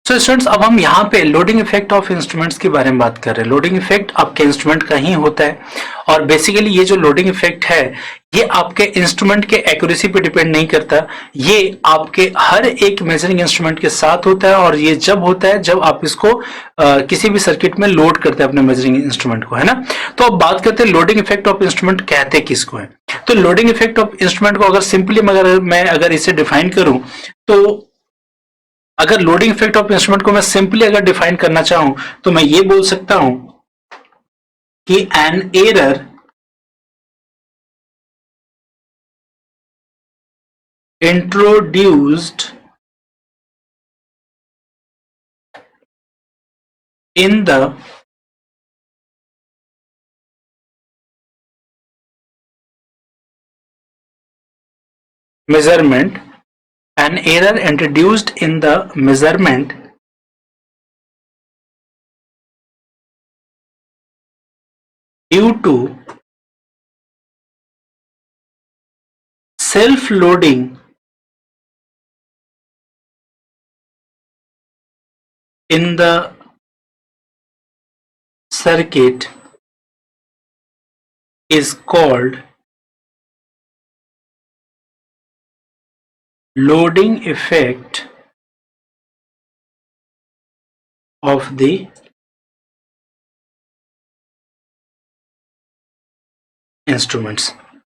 So students, अब हम यहाँ पे लोडिंग इफेक्ट ऑफ इंस्ट्रूमेंट्स के बारे में बात कर रहे हैं। लोडिंग इफेक्ट आपके इंस्ट्रूमेंट का ही होता है और बेसिकली ये जो लोडिंग इफेक्ट है ये आपके इंस्ट्रूमेंट के एक्यूरेसी पे डिपेंड नहीं करता, ये आपके हर एक मेजरिंग इंस्ट्रूमेंट के साथ होता है और ये जब होता है जब आप इसको किसी भी सर्किट में लोड करते हैं अपने मेजरिंग इंस्ट्रूमेंट को, है ना। तो अब बात करते हैं लोडिंग इफेक्ट ऑफ इंस्ट्रूमेंट कहते किसको है। तो लोडिंग इफेक्ट ऑफ इंस्ट्रूमेंट को अगर सिंपली मैं अगर इसे डिफाइन करूं, तो अगर लोडिंग इफेक्ट ऑफ इंस्ट्रूमेंट को मैं सिंपली अगर डिफाइन करना चाहूं तो मैं ये बोल सकता हूं कि an error introduced in the measurement, an error introduced in the measurement due to self-loading in the circuit is called loading effect of the instruments.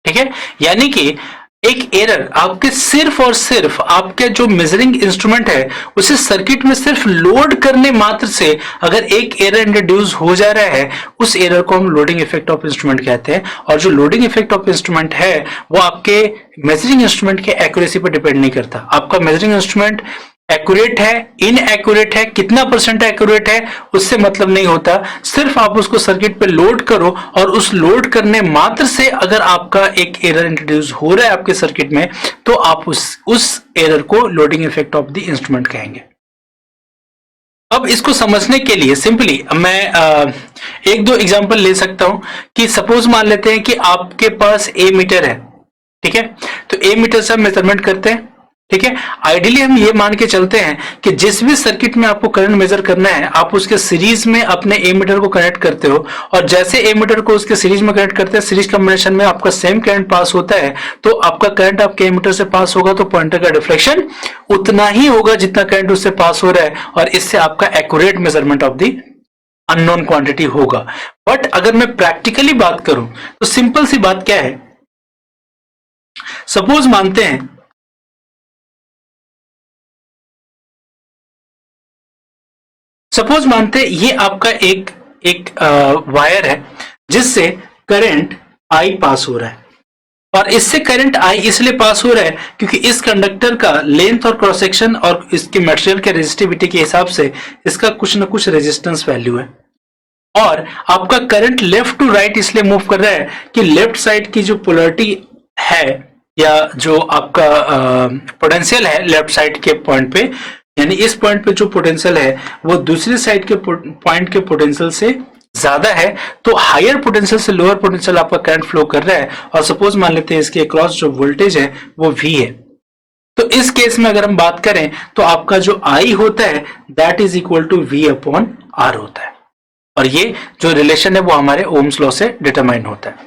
ठीक है, यानी कि एक एरर आपके सिर्फ और सिर्फ आपके जो मेजरिंग इंस्ट्रूमेंट है उसे सर्किट में सिर्फ लोड करने मात्र से अगर एक एरर इंट्रोड्यूस हो जा रहा है, उस एरर को हम लोडिंग इफेक्ट ऑफ इंस्ट्रूमेंट कहते हैं। और जो लोडिंग इफेक्ट ऑफ इंस्ट्रूमेंट है वो आपके मेजरिंग इंस्ट्रूमेंट के एक्यूरेसी पर डिपेंड नहीं करता। आपका मेजरिंग इंस्ट्रूमेंट एक्यूरेट है, इनएक्यूरेट है, कितना परसेंट एक्यूरेट है, उससे मतलब नहीं होता। सिर्फ आप उसको सर्किट पे लोड करो और उस लोड करने मात्र से अगर आपका एक एरर इंट्रोड्यूस हो रहा है आपके सर्किट में, तो आप उस एरर को loading effect of the instrument कहेंगे। अब इसको समझने के लिए सिंपली मैं एक दो एग्जांपल ले सकता हूं कि सपोज मान लेते हैं कि आपके पास ए मीटर है। ठीक है, तो ए मीटर से हम मेजरमेंट करते हैं। ठीक है, आइडियली हम ये मान के चलते हैं कि जिस भी सर्किट में आपको करंट मेजर करना है आप उसके सीरीज में अपने ए मीटर को कनेक्ट करते हो और जैसे ए मीटर को उसके सीरीज में कनेक्ट करते हैं, सीरीज कॉम्बिनेशन में आपका सेम करंट पास होता है, तो आपका करंट आपके ए मीटर से पास होगा तो पॉइंटर का डिफ्लेक्शन उतना ही होगा जितना करंट उससे पास हो रहा है और इससे आपका accurate measurement of the unknown quantity होगा। बट अगर मैं प्रैक्टिकली बात करूं तो सिंपल सी बात क्या है, सपोज मानते हैं ये आपका एक वायर है जिससे करंट आई पास हो रहा है और इससे करंट आई इसलिए पास हो रहा है क्योंकि इस कंडक्टर का लेंथ और क्रॉस सेक्शन और इसके मटेरियल के रेजिस्टिविटी के हिसाब से इसका कुछ ना कुछ रेजिस्टेंस वैल्यू है और आपका करंट लेफ्ट टू राइट इसलिए मूव कर रहा है कि लेफ्ट साइड की जो पोलैरिटी है या जो आपका पोटेंशियल है लेफ्ट साइड के पॉइंट पे, यानी इस पॉइंट पे जो पोटेंशियल है वो दूसरी साइड के पॉइंट के पोटेंशियल से ज्यादा है, तो हायर पोटेंशियल से लोअर पोटेंशियल आपका करंट फ्लो कर रहा है और सपोज मान लेते हैं इसके अक्रॉस जो वोल्टेज है वो V है। तो इस केस में अगर हम बात करें तो आपका जो I होता है that is equal to V upon R होता है और ये जो रिलेशन है वो हमारे ओम्स लॉ से डिटरमाइन होता है।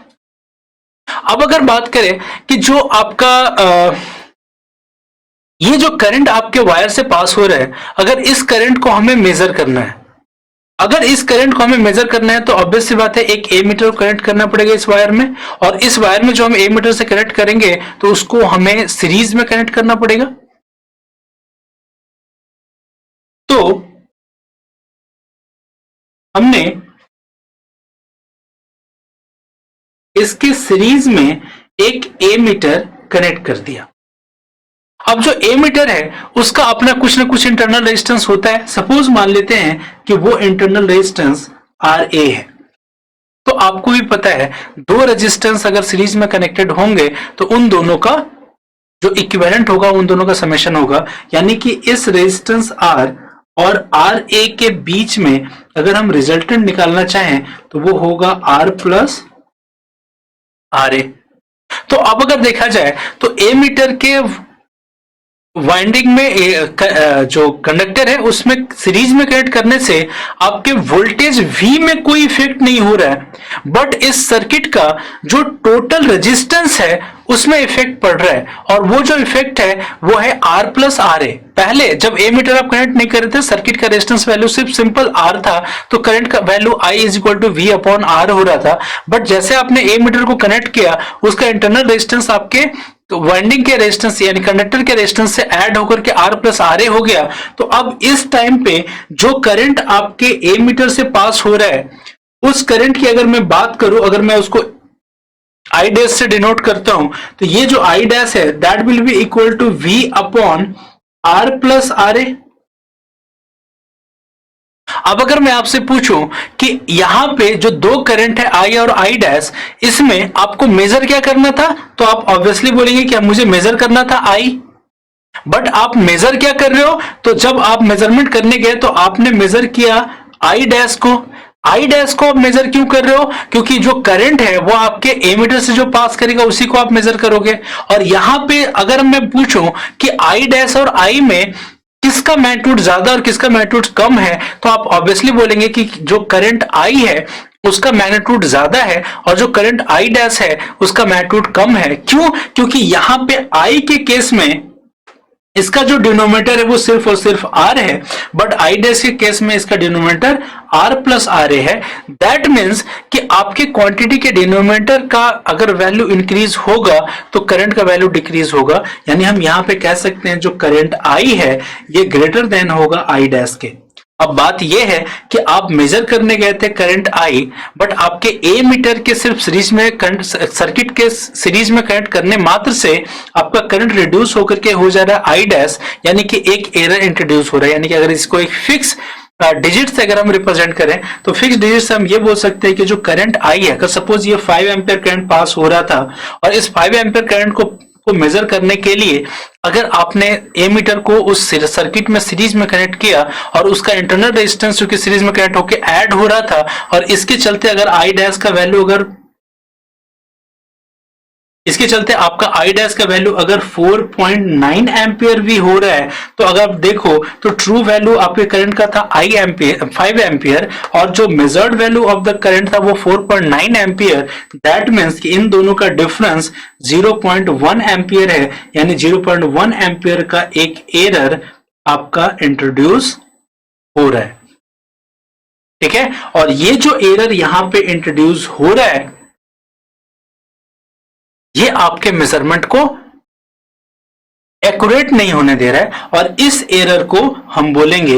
अब अगर बात करें कि जो आपका ये जो करंट आपके वायर से पास हो रहा है, अगर इस करंट को हमें मेजर करना है, तो ऑब्वियस सी बात है एक ए मीटर को कनेक्ट करना पड़ेगा इस वायर में और इस वायर में जो हम ए मीटर से कनेक्ट करेंगे तो उसको हमें सीरीज में कनेक्ट करना पड़ेगा। तो हमने इसके सीरीज में एक ए मीटर कनेक्ट कर दिया। अब जो ए मीटर है उसका अपना कुछ ना कुछ इंटरनल रेजिस्टेंस होता है। सपोज मान लेते हैं कि वो इंटरनल रेजिस्टेंस RA है। तो आपको भी पता है दो रेजिस्टेंस अगर सीरीज में कनेक्टेड होंगे तो उन दोनों का जो इक्विवेलेंट होगा उन दोनों का समेशन होगा, यानी कि इस रेजिस्टेंस R और RA के बीच में अगर हम रिजल्टेंट निकालना चाहें तो वो होगा R प्लस RA। तो अब अगर देखा जाए तो ए मीटर के वाइंडिंग में जो कंडक्टर है उसमें सीरीज में कनेक्ट करने से आपके वोल्टेज V में कोई इफेक्ट नहीं हो रहा है, बट इस सर्किट का जो टोटल रेजिस्टेंस है उसमें इफेक्ट पड़ रहा है, और वो जो इफेक्ट है वो है R प्लस आर ए। पहले जब एमीटर आप कनेक्ट नहीं कर रहे थे, सर्किट का रेजिस्टेंस वैल्यू सिर्फ सिंपल R था, तो करंट का value I is equal to V upon R हो रहा था। बट जैसे आपने एमीटर को कनेक्ट किया, उसका इंटरनल रेजिस्टेंस आपके तो वाइंडिंग के रेजिस्टेंस यानी कंडक्टर के रेजिस्टेंस से ऐड होकर के R प्लस आर ए हो गया। तो अब इस टाइम पे जो करंट आपके एमीटर से पास हो रहा है, उस करंट की अगर मैं बात करूं, अगर मैं उसको I डैश से डिनोट करता हूं, तो ये जो I डैश है that will be equal to V upon R plus R A. अब अगर मैं आपसे पूछूं कि यहां पे जो दो करंट है I और I डैश, इसमें आपको मेजर क्या करना था, तो आप ऑब्वियसली बोलेंगे कि मुझे मेजर करना था I। बट आप मेजर क्या कर रहे हो, तो जब आप मेजरमेंट करने गए तो आपने मेजर किया I डैश को। I डैश को आप मेजर क्यों कर रहे हो, क्योंकि जो करंट है वो आपके एमीटर से जो पास करेगा उसी को आप मेजर करोगे। और यहां पे अगर मैं पूछूं कि I डैश और I में किसका मैग्नीट्यूड ज्यादा और किसका मैग्नीट्यूड कम है, तो आप ऑब्वियसली बोलेंगे कि जो करंट I है उसका मैग्नीट्यूड ज्यादा है और जो करंट I डैश है उसका मैग्नीट्यूड कम है। क्यों, क्योंकि यहां पे I के केस में इसका जो डिनोमिनेटर है वो सिर्फ और सिर्फ R है, बट I डैश के केस में इसका डिनोमिनेटर R प्लस आर ए है। दैट मीन्स कि आपके क्वांटिटी के डिनोमिनेटर का अगर वैल्यू इंक्रीज होगा तो करंट का वैल्यू डिक्रीज होगा। यानी हम यहां पे कह सकते हैं जो करंट I है ये ग्रेटर देन होगा I डैश के। अब बात यह है कि आप मेजर करने गए थे करंट I, बट आपके ए मीटर के सिर्फ सीरीज में करंट, सर्किट के सीरीज में कनेक्ट करने मात्र से आपका करंट रिड्यूस होकर के हो जा रहा है I डैश, यानी कि एक एरर इंट्रोड्यूस हो रहा है। यानी कि अगर इसको एक फिक्स डिजिट से अगर हम रिप्रेजेंट करें तो फिक्स डिजिट से हम ये बोल सकते हैं कि जो करंट I है, अगर सपोज ये 5 एम्पियर करंट पास हो रहा था और इस 5 एम्पियर करंट को मेजर करने के लिए अगर आपने एमीटर को उस सर्किट में सीरीज में कनेक्ट किया और उसका इंटरनल रेजिस्टेंस जो कि सीरीज में कनेक्ट होकर ऐड हो रहा था, और इसके चलते अगर I डैश का वैल्यू इसके चलते आपका I डैश का वैल्यू अगर 4.9 एम्पियर भी हो रहा है, तो अगर आप देखो तो ट्रू वैल्यू आपके करंट का था 5 एम्पियर और जो measured value of the current था वो 4.9 एम्पियर। दैट मीन्स कि इन दोनों का डिफरेंस 0.1 एम्पियर है, यानी 0.1 एम्पियर का एक एरर आपका इंट्रोड्यूस हो रहा है। ठीक है, और ये जो एरर यहां पे इंट्रोड्यूस हो रहा है ये आपके मेजरमेंट को एक्यूरेट नहीं होने दे रहा है, और इस एरर को हम बोलेंगे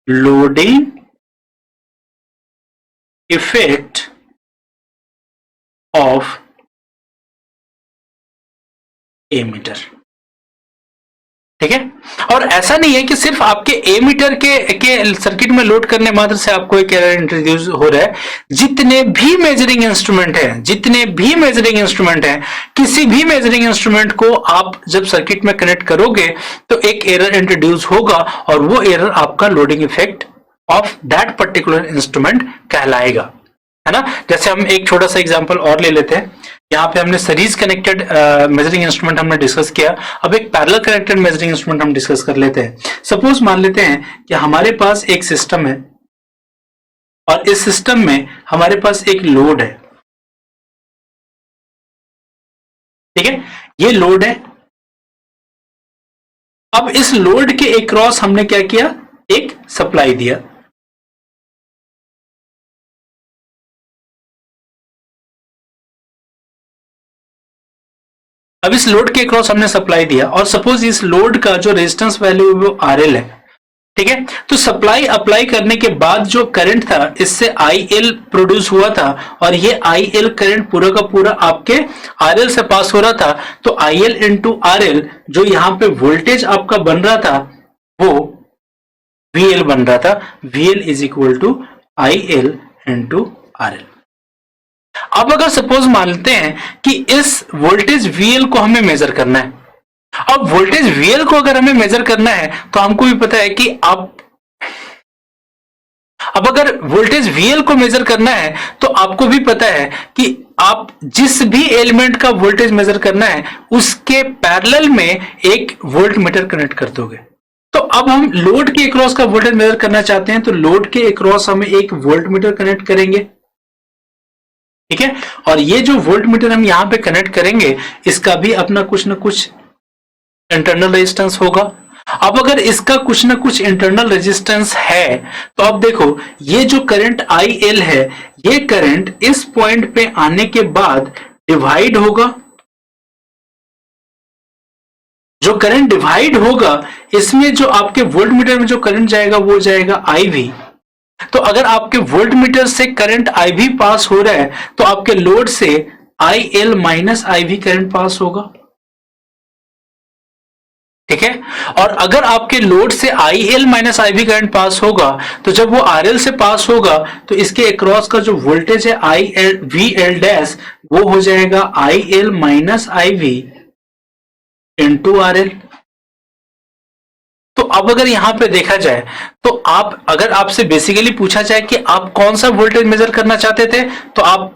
लोडिंग इफेक्ट ऑफ एमीटर। ठीक है, और ऐसा नहीं है कि सिर्फ आपके एमीटर के सर्किट में लोड करने मात्र से आपको एक एरर इंट्रोड्यूस हो रहा है। जितने भी मेजरिंग इंस्ट्रूमेंट हैं, किसी भी मेजरिंग इंस्ट्रूमेंट को आप जब सर्किट में कनेक्ट करोगे तो एक एरर इंट्रोड्यूस होगा, और वो एरर आपका loading effect of that particular instrument कहलाएगा, है ना। जैसे हम एक छोटा सा एग्जांपल और ले लेते हैं। यहाँ पे हमने सीरीज कनेक्टेड मेजरिंग इंस्ट्रूमेंट हमने डिस्कस किया, अब एक पैरेलल कनेक्टेड मेजरिंग इंस्ट्रूमेंट हम डिस्कस कर लेते हैं। सपोज मान लेते हैं कि हमारे पास एक सिस्टम है और इस सिस्टम में हमारे पास एक लोड है। ठीक है, ये लोड है। अब इस लोड के अक्रॉस हमने क्या किया, एक सप्लाई दिया। अब इस लोड के अक्रॉस हमने सप्लाई दिया और सपोज इस लोड का जो रेजिस्टेंस वैल्यू है वो RL है। ठीक है, तो सप्लाई अप्लाई करने के बाद जो करंट था इससे IL प्रोड्यूस हुआ था, और ये IL करंट पूरा का पूरा आपके RL से पास हो रहा था। तो IL इंटू RL जो यहां पे वोल्टेज आपका बन रहा था वो VL बन रहा था। VL is equal to IL into RL। अब अगर सपोज मानते हैं कि इस वोल्टेज VL को हमें मेजर करना है। अब वोल्टेज VL को अगर हमें मेजर करना है तो हमको भी पता है कि अब अगर वोल्टेज VL को मेजर करना है तो आपको भी पता है कि आप जिस भी एलिमेंट का वोल्टेज मेजर करना है उसके पैरेलल में एक वोल्ट मीटर कनेक्ट कर दोगे। तो अब हम लोड के अक्रॉस का वोल्टेज मेजर करना चाहते हैं, तो लोड के अक्रॉस हम एक वोल्ट मीटर कनेक्ट करेंगे, ठीक है। और ये जो वोल्ट मीटर हम यहां पे कनेक्ट करेंगे इसका भी अपना कुछ ना कुछ इंटरनल रेजिस्टेंस होगा। अब अगर इसका कुछ ना कुछ इंटरनल रेजिस्टेंस है तो अब देखो ये जो करंट IL है, ये करंट इस पॉइंट पे आने के बाद डिवाइड होगा। जो करंट डिवाइड होगा इसमें जो आपके वोल्ट मीटर में जो करंट जाएगा वो जाएगा IV। तो अगर आपके वोल्ट मीटर से करंट IV पास हो रहा है तो आपके लोड से IL minus IV current pass होगा, ठीक है। और अगर आपके लोड से IL minus IV current pass होगा तो जब वो RL से पास होगा तो इसके अक्रॉस का जो वोल्टेज है VL डैश वो हो जाएगा IL minus IV into RL। तो अब अगर यहां पे देखा जाए तो आप अगर आपसे बेसिकली पूछा जाए कि आप कौन सा वोल्टेज मेजर करना चाहते थे तो आप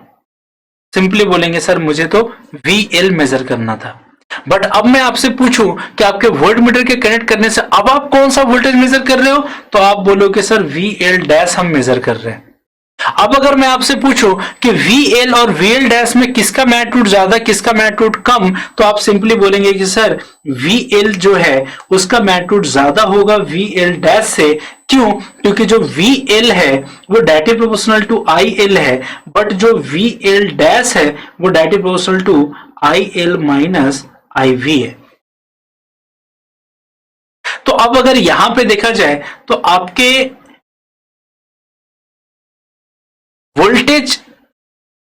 सिंपली बोलेंगे सर मुझे तो VL मेजर करना था। बट अब मैं आपसे पूछूं कि आपके वोल्ट मीटर के कनेक्ट करने से अब आप कौन सा वोल्टेज मेजर कर रहे हो तो आप बोलोगे सर VL डैश हम मेजर कर रहे हैं। अब अगर मैं आपसे पूछूं कि VL और VL डैश में किसका मैग्नीट्यूड ज्यादा किसका मैग्नीट्यूड कम तो आप सिंपली बोलेंगे कि सर VL जो है उसका मैग्नीट्यूड ज्यादा होगा VL डैश से। क्यों? क्योंकि जो VL है वो डायरेक्टली प्रोपोर्शनल टू IL है, बट जो VL डैश है वो directly proportional to IL minus IV है। तो अब अगर यहां पे देखा जाए तो आपके वोल्टेज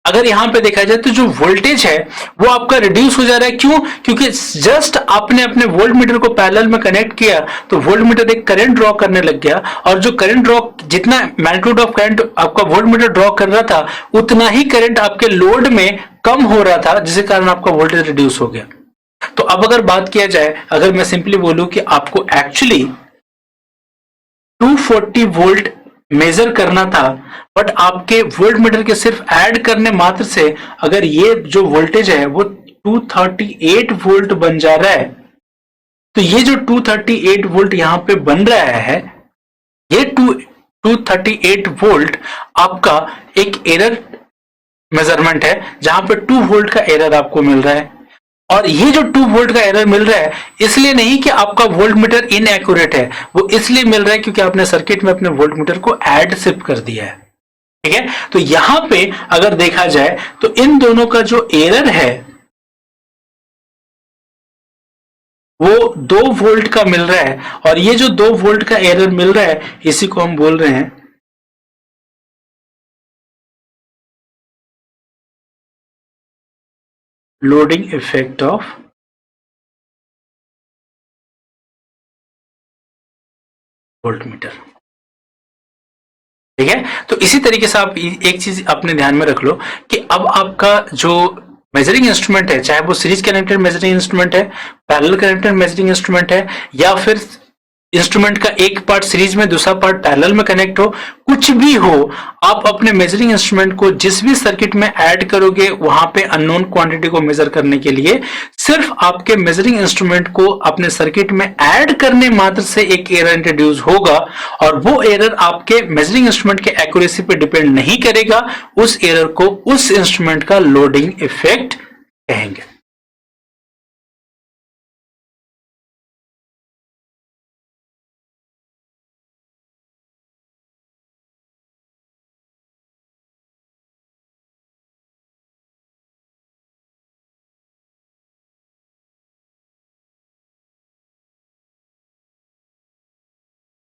अगर यहां पे देखा जाए तो जो वोल्टेज है वो आपका रिड्यूस हो जा रहा है। क्यों? क्योंकि जस्ट आपने अपने वोल्ट मीटर को पैरेलल में कनेक्ट किया तो वोल्ट मीटर एक करंट ड्रॉ करने लग गया, और जो करंट ड्रॉ जितना मैग्नीट्यूड ऑफ करंट आपका वोल्ट मीटर ड्रॉ कर रहा था उतना ही करंट आपके लोड में कम हो रहा था, जिसके कारण आपका वोल्टेज रिड्यूस हो गया। तो अब अगर बात किया जाए, अगर मैं सिंपली बोलूं कि आपको एक्चुअली 240 वोल्ट मेजर करना था, बट आपके वोल्ट मीटर के सिर्फ ऐड करने मात्र से अगर ये जो वोल्टेज है वो 238 वोल्ट बन जा रहा है, तो ये जो 238 वोल्ट यहां पे बन रहा है, ये 238 वोल्ट आपका एक एरर मेजरमेंट है जहां पे 2 वोल्ट का एरर आपको मिल रहा है। और ये जो 2 वोल्ट का एरर मिल रहा है इसलिए नहीं कि आपका वोल्ट मीटर इनएक्यूरेट है, वो इसलिए मिल रहा है क्योंकि आपने सर्किट में अपने वोल्ट मीटर को ऐड शिफ्ट कर दिया है, ठीक है। तो यहां पे अगर देखा जाए तो इन दोनों का जो एरर है वो 2 वोल्ट का मिल रहा है, और ये जो 2 वोल्ट का एरर मिल रहा है इसी को हम बोल रहे हैं loading effect of volt meter, ठीक है। तो इसी तरीके से आप एक चीज अपने ध्यान में रख लो कि अब आपका जो मेजरिंग इंस्ट्रूमेंट है, चाहे वो सीरीज कनेक्टेड मेजरिंग इंस्ट्रूमेंट है, पैरेलल कनेक्टेड मेजरिंग इंस्ट्रूमेंट है, या फिर इंस्ट्रूमेंट का एक पार्ट सीरीज में दूसरा पार्ट पैरेलल में कनेक्ट हो, कुछ भी हो, आप अपने मेजरिंग इंस्ट्रूमेंट को जिस भी सर्किट में ऐड करोगे वहां पे अननोन क्वांटिटी को मेजर करने के लिए सिर्फ आपके मेजरिंग इंस्ट्रूमेंट को अपने सर्किट में ऐड करने मात्र से एक एरर इंट्रोड्यूस होगा, और वो एरर आपके मेजरिंग इंस्ट्रूमेंट के एक्यूरेसी पे डिपेंड नहीं करेगा। उस एरर को उस इंस्ट्रूमेंट का लोडिंग इफेक्ट कहेंगे।